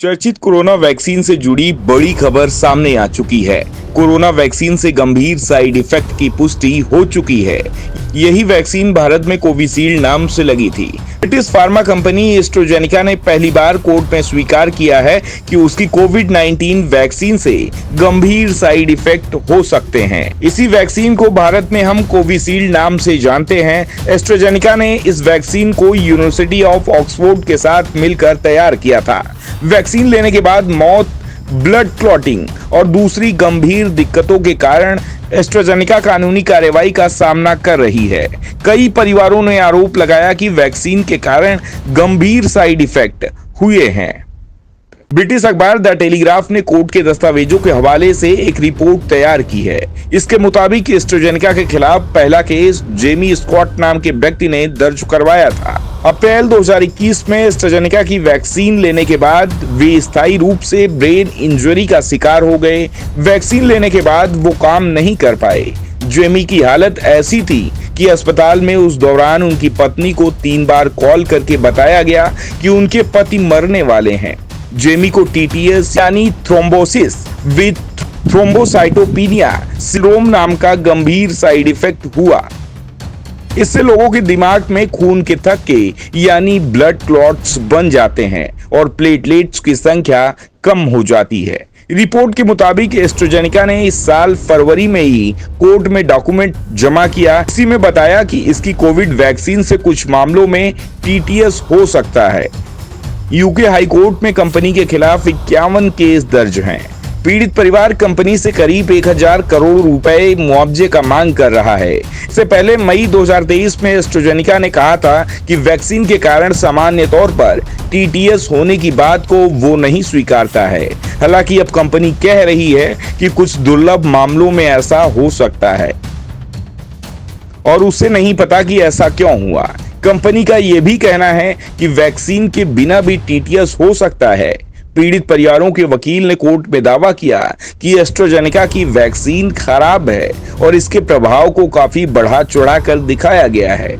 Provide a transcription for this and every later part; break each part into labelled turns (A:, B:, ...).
A: चर्चित corona vaccine से जुड़ी बड़ी खबर सामने आ चुकी है। कोरोना वैक्सीन से गंभीर साइड इफेक्ट की पुष्टि हो चुकी है। यही वैक्सीन भारत में कोविशील्ड नाम से लगी थी। ब्रिटिश फार्मा कंपनी एस्ट्राजेनेका ने पहली बार कोर्ट में स्वीकार किया है कि उसकी कोविड-19 वैक्सीन से गंभीर साइड इफेक्ट हो सकते हैं। इसी वैक्सीन को भारत में हम कोविशील्ड नाम से जानते हैं। एस्ट्राजेनेका ने इस वैक्सीन को यूनिवर्सिटी ऑफ ऑक्सफोर्ड के साथ मिलकर तैयार किया था। वैक्सीन लेने के बाद मौत, ब्लड क्लॉटिंग और दूसरी गंभीर दिक्कतों के कारण एस्ट्राजेनेका कानूनी कार्रवाई का सामना कर रही है। कई परिवारों ने आरोप लगाया कि वैक्सीन के कारण गंभीर साइड इफेक्ट हुए हैं। ब्रिटिश अखबार द टेलीग्राफ ने कोर्ट के दस्तावेजों के हवाले से एक रिपोर्ट तैयार की है। इसके मुताबिक एस्ट्राजेनेका के खिलाफ पहला केस जेमी स्कॉट नाम के व्यक्ति ने दर्ज करवाया था। अप्रैल 2021 में एस्ट्राजेनेका की वैक्सीन लेने के बाद वे स्थायी रूप से ब्रेन इंजरी का शिकार हो गए। वैक्सीन लेने के बाद वो काम नहीं कर पाए। जेमी की हालत ऐसी थी कि अस्पताल में उस दौरान उनकी पत्नी को 3 बार कॉल करके बताया गया कि उनके पति मरने वाले हैं। जेमी को टीटीएस यानी थ्रोम्बोसिस विद थ्रोम्बोसाइटोपिनिया सिंड्रोम नाम का गंभीर साइड इफेक्ट हुआ। इससे लोगों के दिमाग में खून के थक्के यानी ब्लड क्लॉट्स बन जाते हैं और प्लेटलेट्स की संख्या कम हो जाती है। रिपोर्ट के मुताबिक एस्ट्राजेनेका ने इस साल फरवरी में ही कोर्ट में डॉक्यूमेंट जमा किया। इसी में बताया कि इसकी कोविड वैक्सीन से कुछ मामलों में टीटीएस हो सकता है। यूके हाई कोर्ट में कंपनी के खिलाफ 51 केस दर्ज हैं। पीड़ित परिवार कंपनी से करीब 1000 करोड़ रुपए मुआवजे का मांग कर रहा है। इससे पहले मई 2023 में एस्ट्राजेनेका ने कहा था कि वैक्सीन के कारण सामान्य तौर पर टीटीएस होने की बात को वो नहीं स्वीकारता है। हालांकि अब कंपनी कह रही है कि कुछ दुर्लभ मामलों में ऐसा हो सकता है और उसे नहीं पता कि ऐसा क्यों हुआ। कंपनी का यह भी कहना है कि वैक्सीन के बिना भी टीटीएस हो सकता है। पीड़ित परिवारों के वकील ने कोर्ट में दावा किया कि एस्ट्राजेनेका की वैक्सीन खराब है और इसके प्रभाव को काफी बढ़ा चढ़ाकर दिखाया गया है।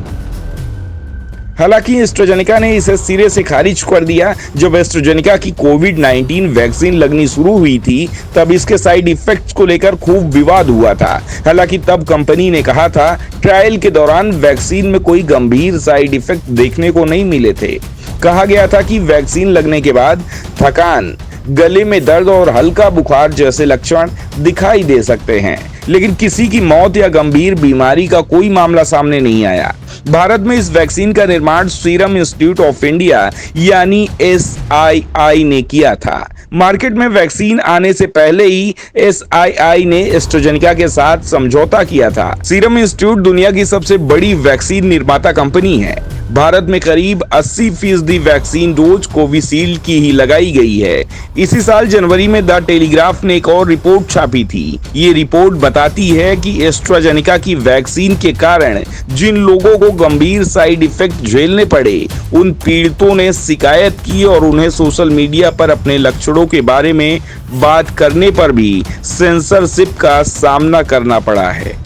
A: हालांकि एस्ट्राजेनेका ने इसे सिरे से खारिज कर दिया। जब एस्ट्राजेनेका की कोविड-19 वैक्सीन लगनी शुरू हुई थी तब इसके साइड इफेक्ट्स को लेकर खूब विवाद हुआ था। हालांकि तब कंपनी ने कहा था ट्रायल के दौरान वैक्सीन में कोई गंभीर साइड इफेक्ट देखने को नहीं मिले थे। कहा गया था कि वैक्सीन लगने के बाद थकान, गले में दर्द और हल्का बुखार जैसे लक्षण दिखाई दे सकते हैं, लेकिन किसी की मौत या गंभीर बीमारी का कोई मामला सामने नहीं आया। भारत में इस वैक्सीन का निर्माण सीरम इंस्टीट्यूट ऑफ इंडिया यानी SII ने किया था। मार्केट में वैक्सीन आने से पहले ही SII ने एस्ट्राजेनेका के साथ समझौता किया था। सीरम इंस्टीट्यूट दुनिया की सबसे बड़ी वैक्सीन निर्माता कंपनी है। भारत में करीब 80% वैक्सीन डोज कोविशील्ड की ही लगाई गई है। इसी साल जनवरी में द टेलीग्राफ ने एक और रिपोर्ट छापी थी। ये रिपोर्ट बताती है कि एस्ट्राजेनेका की वैक्सीन के कारण जिन लोगों को गंभीर साइड इफेक्ट झेलने पड़े, उन पीड़ितों ने शिकायत की और उन्हें सोशल मीडिया पर अपने लक्षणों के बारे में बात करने पर भी सेंसरशिप का सामना करना पड़ा है।